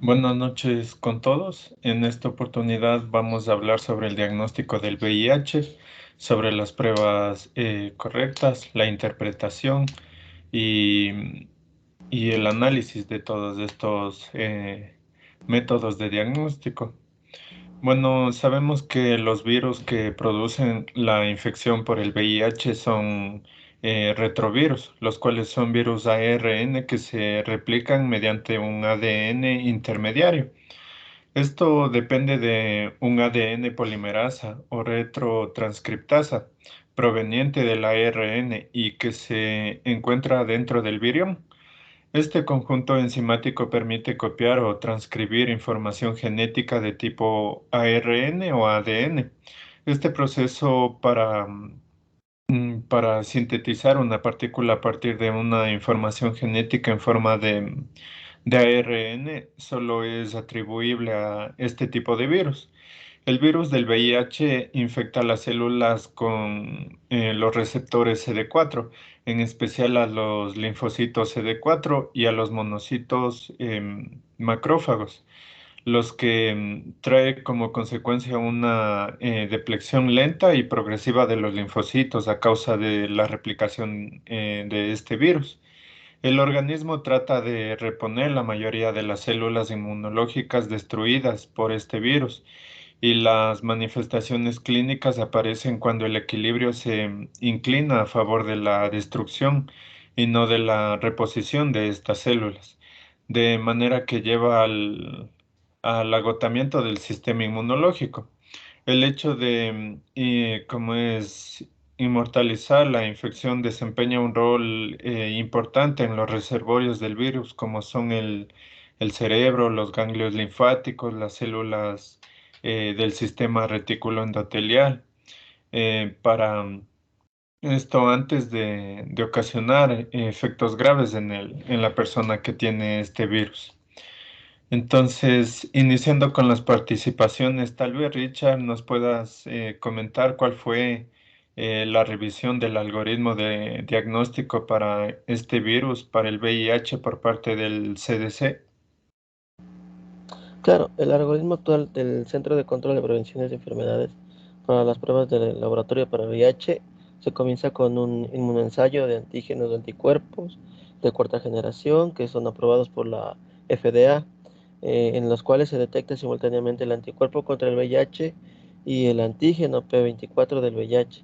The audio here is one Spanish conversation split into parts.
Buenas noches con todos. En esta oportunidad vamos a hablar sobre el diagnóstico del VIH, sobre las pruebas correctas, la interpretación y, y el análisis de todos estos métodos de diagnóstico. Bueno, sabemos que los virus que producen la infección por el VIH son retrovirus, los cuales son virus ARN que se replican mediante un ADN intermediario. Esto depende de un ADN polimerasa o retrotranscriptasa proveniente del ARN y que se encuentra dentro del virión. Este conjunto enzimático permite copiar o transcribir información genética de tipo ARN o ADN. Este proceso para sintetizar una partícula a partir de una información genética en forma de ARN solo es atribuible a este tipo de virus. El virus del VIH infecta las células con los receptores CD4, en especial a los linfocitos CD4 y a los monocitos macrófagos, los que trae como consecuencia una depleción lenta y progresiva de los linfocitos a causa de la replicación de este virus. El organismo trata de reponer la mayoría de las células inmunológicas destruidas por este virus y las manifestaciones clínicas aparecen cuando el equilibrio se inclina a favor de la destrucción y no de la reposición de estas células, de manera que lleva al agotamiento del sistema inmunológico. El hecho de, como es, inmortalizar la infección desempeña un rol importante en los reservorios del virus, como son el cerebro, los ganglios linfáticos, las células del sistema retículo endotelial, para esto antes de ocasionar efectos graves en la persona que tiene este virus. Entonces, iniciando con las participaciones, tal vez Richard nos puedas comentar cuál fue la revisión del algoritmo de diagnóstico para este virus, para el VIH por parte del CDC. Claro, el algoritmo actual del Centro de Control de Prevenciones de Enfermedades para las pruebas del laboratorio para VIH se comienza con un inmunoensayo de antígenos de anticuerpos de cuarta generación que son aprobados por la FDA, en los cuales se detecta simultáneamente el anticuerpo contra el VIH y el antígeno P24 del VIH.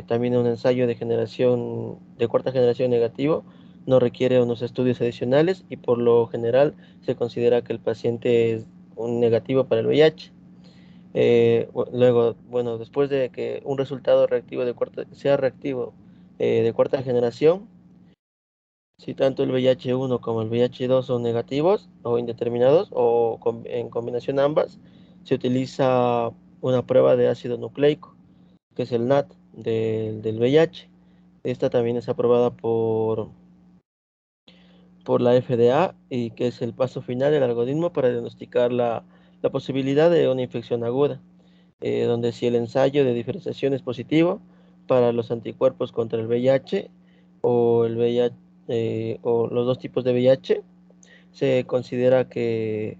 También un ensayo de cuarta generación negativo no requiere unos estudios adicionales y por lo general se considera que el paciente es un negativo para el VIH. Luego, bueno, después de que un resultado reactivo sea reactivo de cuarta generación, si tanto el VIH-1 como el VIH-2 son negativos o indeterminados o en combinación ambas, se utiliza una prueba de ácido nucleico, que es el NAT del VIH. Esta también es aprobada por la FDA y que es el paso final del algoritmo para diagnosticar la posibilidad de una infección aguda, donde si el ensayo de diferenciación es positivo para los anticuerpos contra el VIH o el VIH o los dos tipos de VIH, se considera que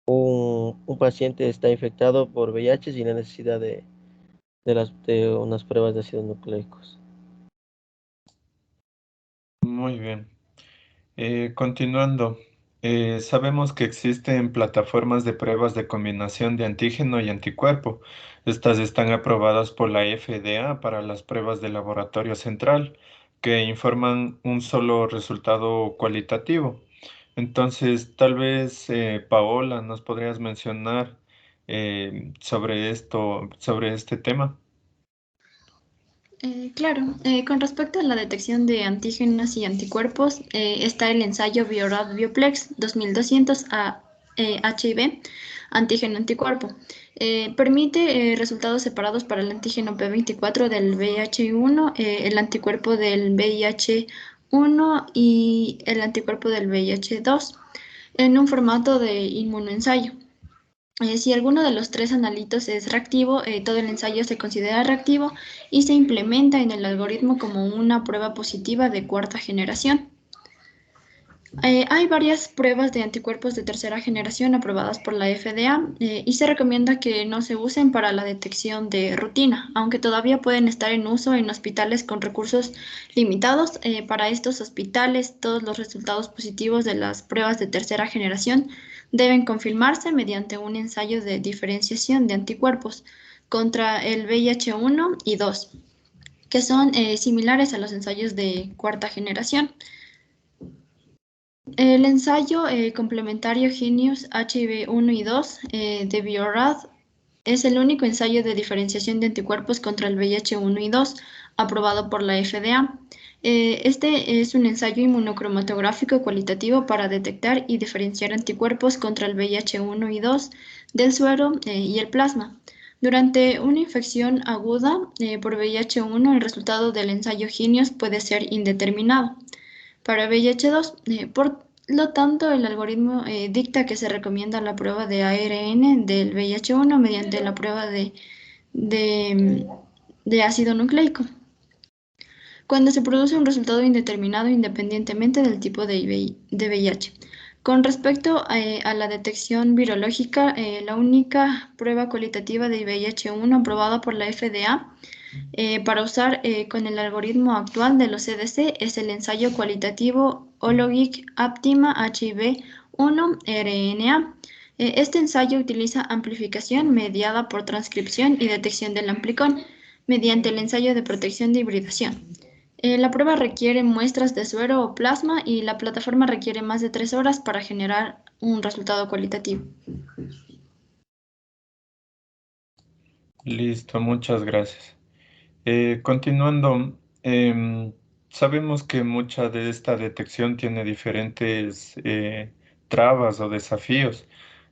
un paciente está infectado por VIH sin la necesidad de unas pruebas de ácidos nucleicos. Muy bien. Continuando, sabemos que existen plataformas de pruebas de combinación de antígeno y anticuerpo. Estas están aprobadas por la FDA para las pruebas de laboratorio central, que informan un solo resultado cualitativo. Entonces, tal vez, Paola, nos podrías mencionar sobre esto, sobre este tema. Claro, con respecto a la detección de antígenos y anticuerpos, está el ensayo Biorad Bioplex 2200 a HIV, antígeno anticuerpo. Permite resultados separados para el antígeno P24 del VIH-1, el anticuerpo del VIH-1 y el anticuerpo del VIH-2 en un formato de inmunoensayo. Si alguno de los tres analitos es reactivo, todo el ensayo se considera reactivo y se implementa en el algoritmo como una prueba positiva de cuarta generación. Hay varias pruebas de anticuerpos de tercera generación aprobadas por la FDA y se recomienda que no se usen para la detección de rutina, aunque todavía pueden estar en uso en hospitales con recursos limitados. Para estos hospitales, todos los resultados positivos de las pruebas de tercera generación deben confirmarse mediante un ensayo de diferenciación de anticuerpos contra el VIH-1 y 2, que son similares a los ensayos de cuarta generación. El ensayo complementario Genius HIV-1 y 2 de Biorad es el único ensayo de diferenciación de anticuerpos contra el VIH-1 y 2 aprobado por la FDA. Este es un ensayo inmunocromatográfico cualitativo para detectar y diferenciar anticuerpos contra el VIH-1 y 2 del suero y el plasma. Durante una infección aguda por VIH-1, el resultado del ensayo Genius puede ser indeterminado. Para VIH-2, por lo tanto, el algoritmo dicta que se recomienda la prueba de ARN del VIH-1 mediante la prueba de, de ácido nucleico, cuando se produce un resultado indeterminado independientemente del tipo de VIH. Con respecto a la detección virológica, la única prueba cualitativa de VIH-1 aprobada por la FDA para usar con el algoritmo actual de los CDC es el ensayo cualitativo Hologic Aptima HIV-1 RNA. Este ensayo utiliza amplificación mediada por transcripción y detección del amplicón mediante el ensayo de protección de hibridación. La prueba requiere muestras de suero o plasma y la plataforma requiere más de 3 horas para generar un resultado cualitativo. Listo, muchas gracias. Continuando, sabemos que mucha de esta detección tiene diferentes trabas o desafíos.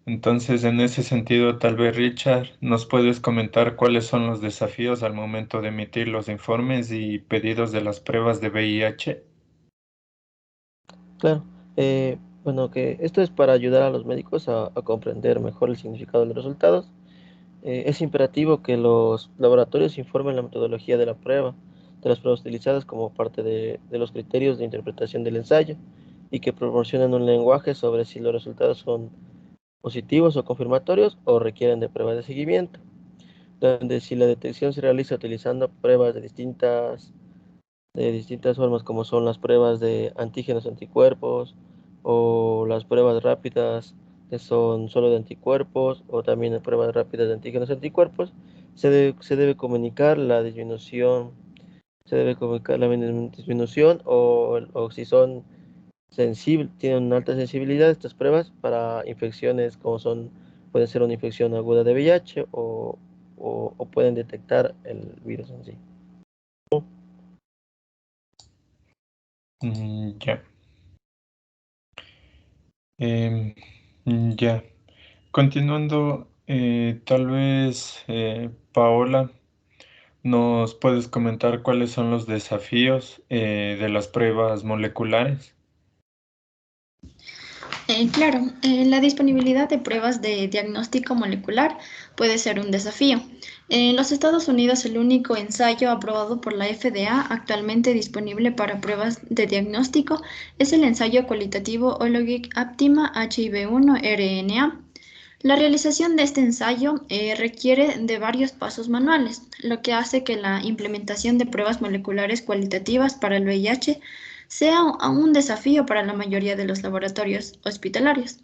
Entonces, en ese sentido, tal vez Richard, ¿nos puedes comentar cuáles son los desafíos al momento de emitir los informes y pedidos de las pruebas de VIH? Claro, bueno, que esto es para ayudar a los médicos a comprender mejor el significado de los resultados. Es imperativo que los laboratorios informen la metodología de la prueba, de las pruebas utilizadas como parte de los criterios de interpretación del ensayo y que proporcionen un lenguaje sobre si los resultados son positivos o confirmatorios o requieren de pruebas de seguimiento, donde si la detección se realiza utilizando pruebas de distintas formas como son las pruebas de antígenos anticuerpos o las pruebas rápidas que son solo de anticuerpos o también las pruebas rápidas de antígenos anticuerpos, se debe comunicar la disminución, se debe comunicar la disminución o si son sensibles, tienen una alta sensibilidad estas pruebas para infecciones como son, puede ser una infección aguda de VIH o pueden detectar el virus en sí. Ya. Em, ya. Continuando, tal vez, Paola, ¿nos puedes comentar cuáles son los desafíos de las pruebas moleculares? Claro, la disponibilidad de pruebas de diagnóstico molecular puede ser un desafío. En los Estados Unidos, el único ensayo aprobado por la FDA actualmente disponible para pruebas de diagnóstico es el ensayo cualitativo Hologic Aptima HIV-1 RNA. La realización de este ensayo requiere de varios pasos manuales, lo que hace que la implementación de pruebas moleculares cualitativas para el VIH sea un desafío para la mayoría de los laboratorios hospitalarios.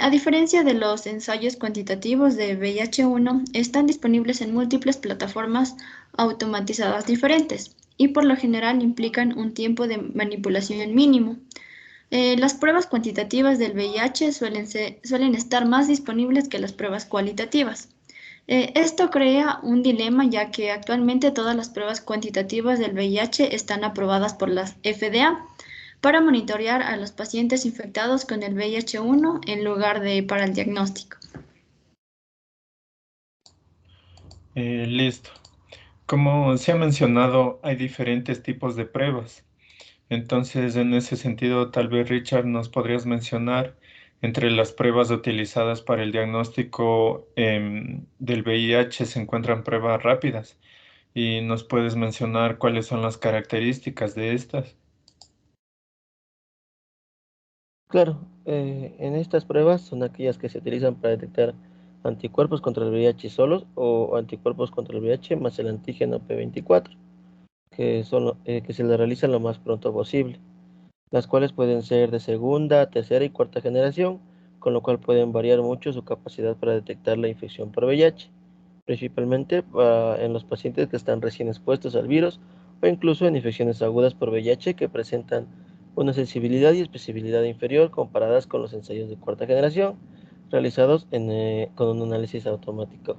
A diferencia de los ensayos cuantitativos de VIH-1, están disponibles en múltiples plataformas automatizadas diferentes y por lo general implican un tiempo de manipulación mínimo. Las pruebas cuantitativas del VIH suelen estar más disponibles que las pruebas cualitativas. Esto crea un dilema ya que actualmente todas las pruebas cuantitativas del VIH están aprobadas por la FDA para monitorear a los pacientes infectados con el VIH-1 en lugar de para el diagnóstico. Listo. Como se ha mencionado, hay diferentes tipos de pruebas. Entonces, en ese sentido, tal vez Richard nos podrías mencionar entre las pruebas utilizadas para el diagnóstico del VIH se encuentran pruebas rápidas y nos puedes mencionar cuáles son las características de estas. Claro, en estas pruebas son aquellas que se utilizan para detectar anticuerpos contra el VIH solos o anticuerpos contra el VIH más el antígeno P24, que se le realizan lo más pronto posible, las cuales pueden ser de segunda, tercera y cuarta generación, con lo cual pueden variar mucho su capacidad para detectar la infección por VIH, principalmente en los pacientes que están recién expuestos al virus o incluso en infecciones agudas por VIH que presentan una sensibilidad y especificidad inferior comparadas con los ensayos de cuarta generación realizados con un análisis automático.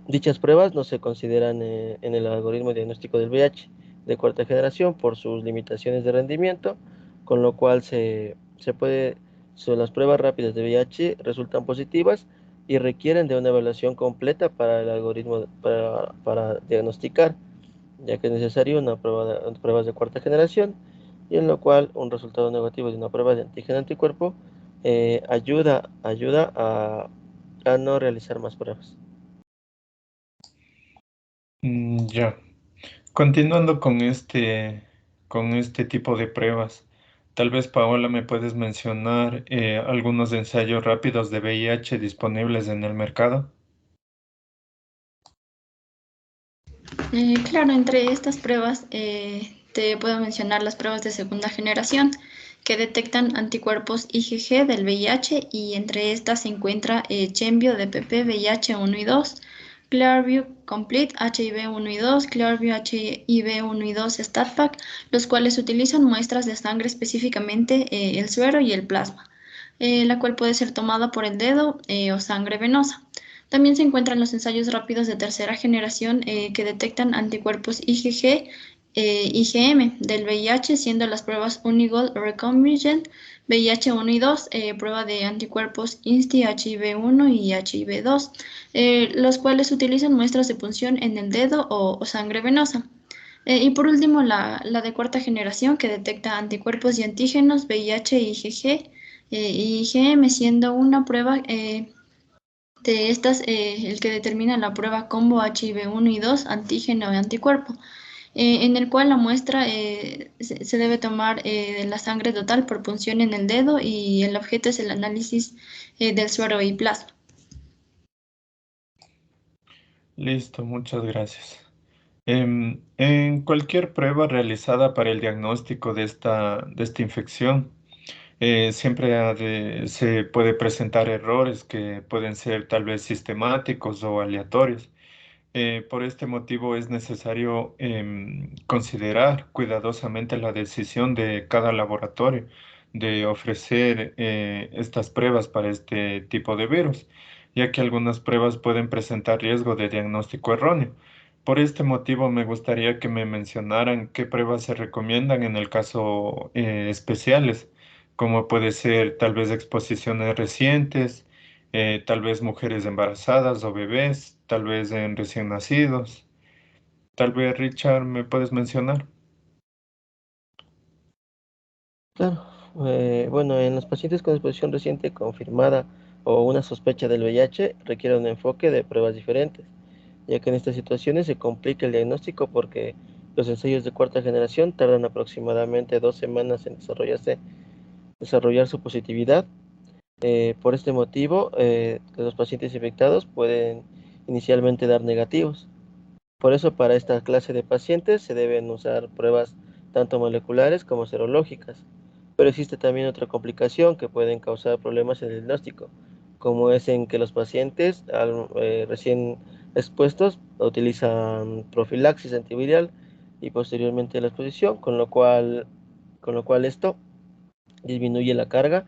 Dichas pruebas no se consideran en el algoritmo diagnóstico del VIH de cuarta generación por sus limitaciones de rendimiento, con lo cual las pruebas rápidas de VIH resultan positivas y requieren de una evaluación completa para el algoritmo para diagnosticar, ya que es necesario pruebas de cuarta generación, y en lo cual un resultado negativo de una prueba de antígeno anticuerpo ayuda a no realizar más pruebas. Ya. Continuando con este tipo de pruebas, tal vez Paola me puedes mencionar algunos ensayos rápidos de VIH disponibles en el mercado. Claro, entre estas pruebas te puedo mencionar las pruebas de segunda generación que detectan anticuerpos IgG del VIH y entre estas se encuentra Chenvio DPP VIH 1 y 2, Clearview Complete HIV 1 y 2, Clearview HIV 1 y 2 StatPack, los cuales utilizan muestras de sangre específicamente el suero y el plasma, la cual puede ser tomada por el dedo o sangre venosa. También se encuentran los ensayos rápidos de tercera generación que detectan anticuerpos IgG, IgM del VIH, siendo las pruebas Unigol Recombinant VIH 1 y 2, prueba de anticuerpos INSTI HIV1 y HIV2, los cuales utilizan muestras de punción en el dedo o sangre venosa. Y por último, la de cuarta generación que detecta anticuerpos y antígenos VIH, IgG y IgM, siendo una prueba de estas, el que determina la prueba combo HIV1 y 2, antígeno y anticuerpo, en el cual la muestra se debe tomar de la sangre total por punción en el dedo y el objeto es el análisis del suero y plasma. Listo, muchas gracias. En cualquier prueba realizada para el diagnóstico de esta infección, siempre se puede presentar errores que pueden ser tal vez sistemáticos o aleatorios. Por este motivo es necesario considerar cuidadosamente la decisión de cada laboratorio de ofrecer estas pruebas para este tipo de virus, ya que algunas pruebas pueden presentar riesgo de diagnóstico erróneo. Por este motivo me gustaría que me mencionaran qué pruebas se recomiendan en el caso especiales, como puede ser tal vez exposiciones recientes, tal vez mujeres embarazadas o bebés, tal vez en recién nacidos. Tal vez, Richard, ¿me puedes mencionar? Claro, bueno, en los pacientes con exposición reciente confirmada o una sospecha del VIH requiere un enfoque de pruebas diferentes, ya que en estas situaciones se complica el diagnóstico porque los ensayos de cuarta generación tardan aproximadamente 2 semanas en desarrollar su positividad. Por este motivo, los pacientes infectados pueden inicialmente dar negativos. Por eso, para esta clase de pacientes se deben usar pruebas tanto moleculares como serológicas. Pero existe también otra complicación que pueden causar problemas en el diagnóstico, como es en que los pacientes recién expuestos utilizan profilaxis antiviral y posteriormente la exposición, con lo cual esto disminuye la carga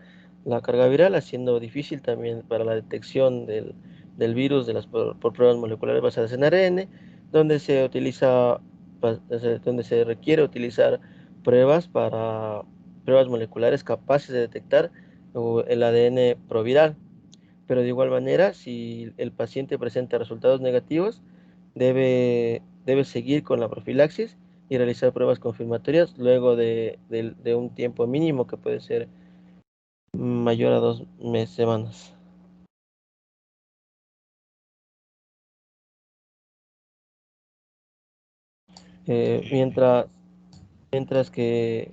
viral, haciendo difícil también para la detección del virus por pruebas moleculares basadas en ARN, donde donde se requiere utilizar pruebas moleculares capaces de detectar el ADN proviral. Pero de igual manera, si el paciente presenta resultados negativos, debe seguir con la profilaxis y realizar pruebas confirmatorias luego de un tiempo mínimo que puede ser mayor a 2 semanas. Eh, Eh, mientras, mientras que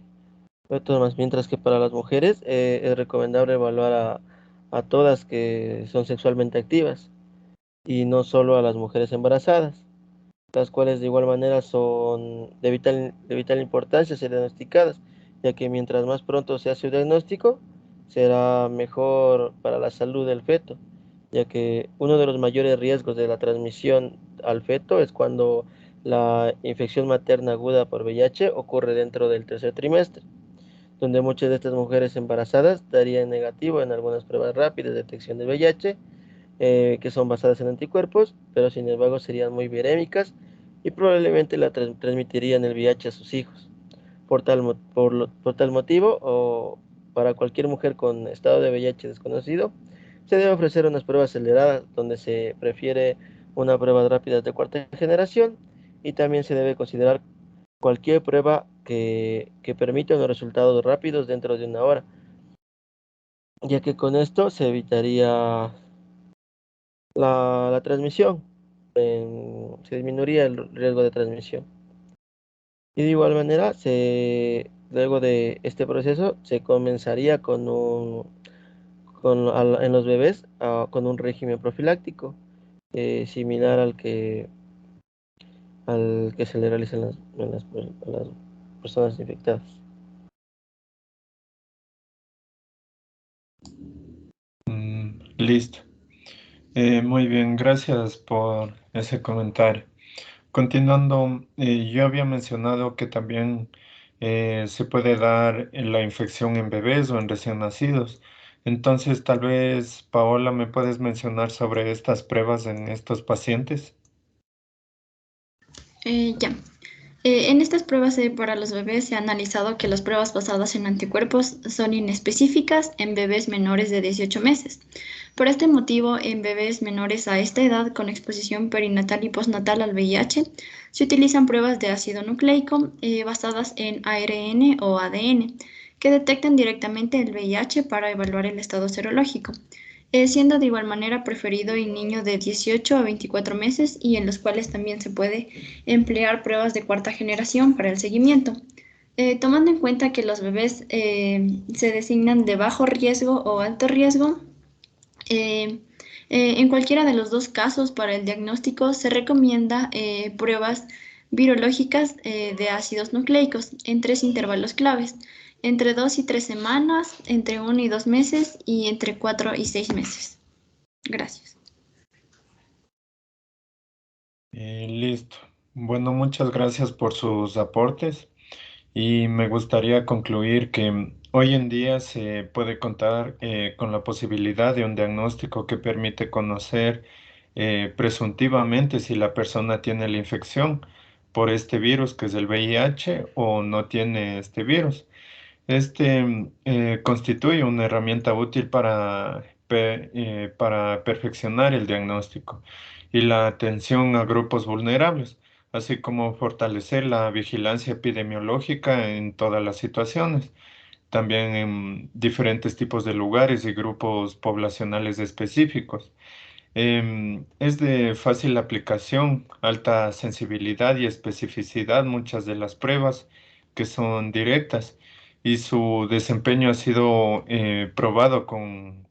De todas maneras, mientras que para las mujeres es recomendable evaluar a todas que son sexualmente activas y no solo a las mujeres embarazadas, las cuales de igual manera son de vital importancia ser diagnosticadas, ya que mientras más pronto se hace un diagnóstico, será mejor para la salud del feto, ya que uno de los mayores riesgos de la transmisión al feto es cuando la infección materna aguda por VIH ocurre dentro del tercer trimestre, donde muchas de estas mujeres embarazadas darían negativo en algunas pruebas rápidas de detección de VIH, que son basadas en anticuerpos, pero sin embargo serían muy virémicas y probablemente transmitirían el VIH a sus hijos. Por tal motivo, o para cualquier mujer con estado de VIH desconocido, se debe ofrecer unas pruebas aceleradas donde se prefiere una prueba rápida de cuarta generación y también se debe considerar cualquier prueba que permita unos resultados rápidos dentro de una hora, ya que con esto se evitaría la transmisión, se disminuiría el riesgo de transmisión. Y de igual manera, luego de este proceso, se comenzaría en los bebés con un régimen profiláctico, similar al que se le realiza a las personas infectadas. Listo. Muy bien, gracias por ese comentario. Continuando, yo había mencionado que también se puede dar la infección en bebés o en recién nacidos. Entonces, tal vez, Paola, ¿me puedes mencionar sobre estas pruebas en estos pacientes? Ya. En estas pruebas para los bebés se ha analizado que las pruebas basadas en anticuerpos son inespecíficas en bebés menores de 18 meses. Por este motivo, en bebés menores a esta edad con exposición perinatal y postnatal al VIH, se utilizan pruebas de ácido nucleico basadas en ARN o ADN, que detectan directamente el VIH para evaluar el estado serológico, siendo de igual manera preferido en niños de 18 a 24 meses y en los cuales también se puede emplear pruebas de cuarta generación para el seguimiento. Tomando en cuenta que los bebés se designan de bajo riesgo o alto riesgo, eh, en cualquiera de los dos casos para el diagnóstico se recomienda pruebas virológicas de ácidos nucleicos en tres intervalos claves, entre 2 y 3 semanas, entre 1 y 2 meses y entre 4 y 6 meses. Gracias. Listo. Bueno, muchas gracias por sus aportes y me gustaría concluir que hoy en día se puede contar con la posibilidad de un diagnóstico que permite conocer presuntivamente si la persona tiene la infección por este virus que es el VIH o no tiene este virus. Este constituye una herramienta útil para perfeccionar el diagnóstico y la atención a grupos vulnerables, así como fortalecer la vigilancia epidemiológica en todas las situaciones, también en diferentes tipos de lugares y grupos poblacionales específicos. Es de fácil aplicación, alta sensibilidad y especificidad muchas de las pruebas que son directas y su desempeño ha sido probado con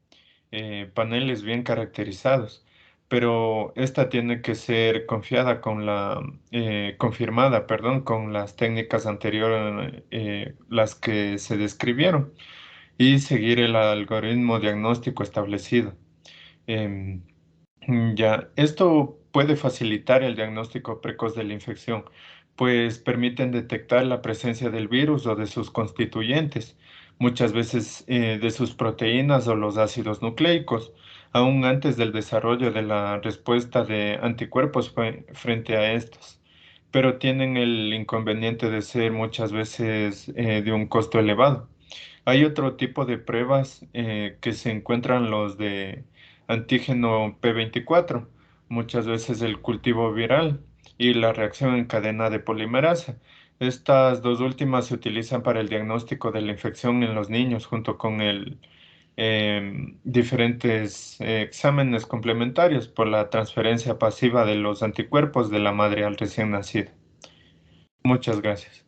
paneles bien caracterizados, pero esta tiene que ser confirmada, perdón, con las técnicas anteriores, las que se describieron y seguir el algoritmo diagnóstico establecido. Em, ya, esto puede facilitar el diagnóstico precoz de la infección, pues permiten detectar la presencia del virus o de sus constituyentes, muchas veces de sus proteínas o los ácidos nucleicos, aún antes del desarrollo de la respuesta de anticuerpos frente a estos, pero tienen el inconveniente de ser muchas veces de un costo elevado. Hay otro tipo de pruebas que se encuentran los de antígeno P24, muchas veces el cultivo viral y la reacción en cadena de polimerasa. Estas dos últimas se utilizan para el diagnóstico de la infección en los niños junto con diferentes exámenes complementarios por la transferencia pasiva de los anticuerpos de la madre al recién nacido. Muchas gracias.